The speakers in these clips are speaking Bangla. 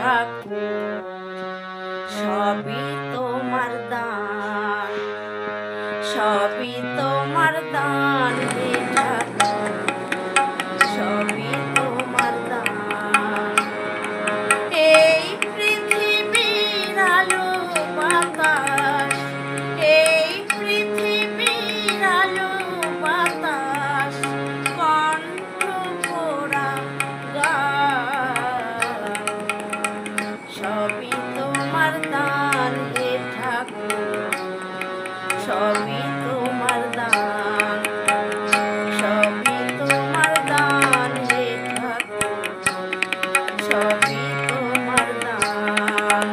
ঠাকুর সবই তোমার দান, সবই তোমার দান হে ঠাকুর সবই তোমার দান। এই পৃথিবীর আলো বাতাস, এই পৃথিবীর আলো বাতাস কণ্ঠ ভরা গান, সবই তোমার দান হে ঠাকুর সবই তোমার দান, সবই তোমার দান হে ঠাকুর সবই তোমার দান।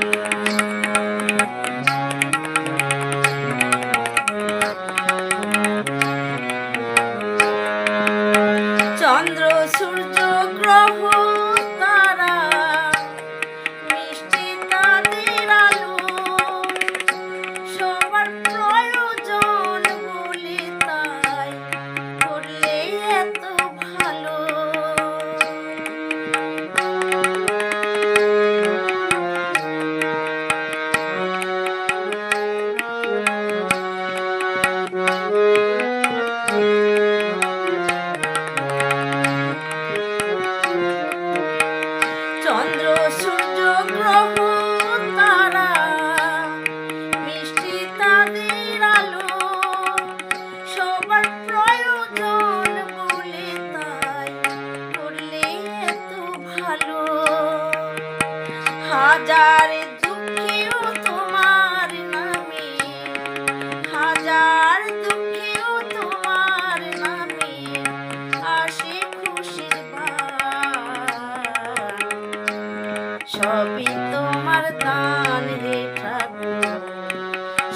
চন্দ্র সূর্য গ্রহ তারা মিষ্টি তাদের আলো সবার প্রয়োজন বলে তাই করলে এত ভালো। চন্দ্র সূর্য গ্রহ তারা মিষ্টি তাদের আলো সবার প্রয়োজন বলে তাই করলে এত ভালো। হাজার দুঃখীও তোমার নামে, হাজার দুঃখীও তোমার নামে আসে খুশির বান, সবই তোমার দান হে ঠাকুর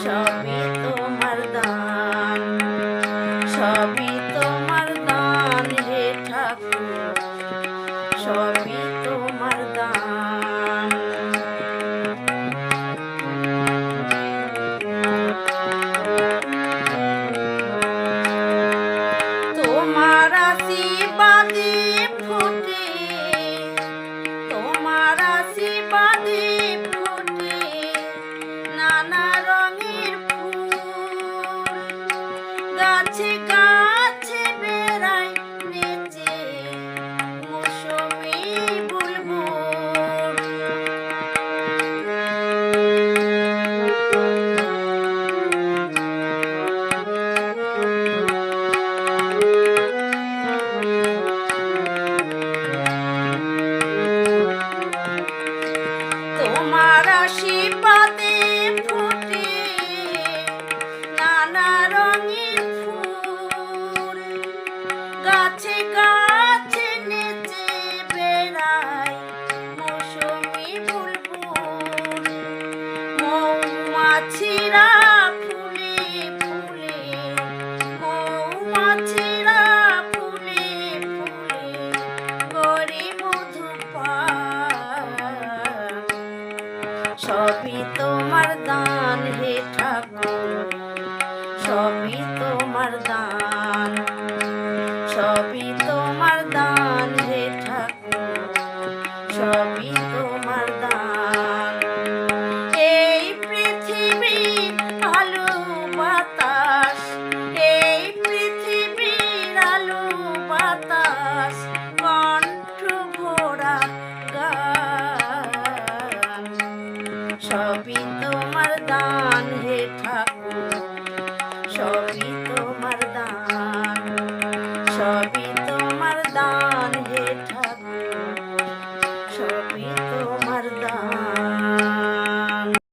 সবই তোমার দান, সবই তোমার দান হে ঠাকুর সবই তোমার দান। তোমার আশীর্বাদে ফোটে, তোমার আশীর্বাদে ফোটে নানা রঙের ফুল, গাছে গাছে বেড়ায় নেচে মৌসুমী বুলবুল। তোমার আশীর্বাদে ফোটে নানা রঙের ফুল, গাছে গাছে নেচে বেড়ায় মৌসুমী বুলবুল। মৌমাছিরা ফুলে ফুলে, মৌমাছিরা ফুলে ফুলে করে মধু পান, সবই তোমার দান হে ঠাকুর সবই তোমার দান, সবই তোমার দান হে ঠাকুর সবই তোমার দান। এই পৃথিবীর আলো বাতাস, এই পৃথিবীর আলো বাতাস কণ্ঠ ভরা গান, সবই তোমার দান হে ঠাকুর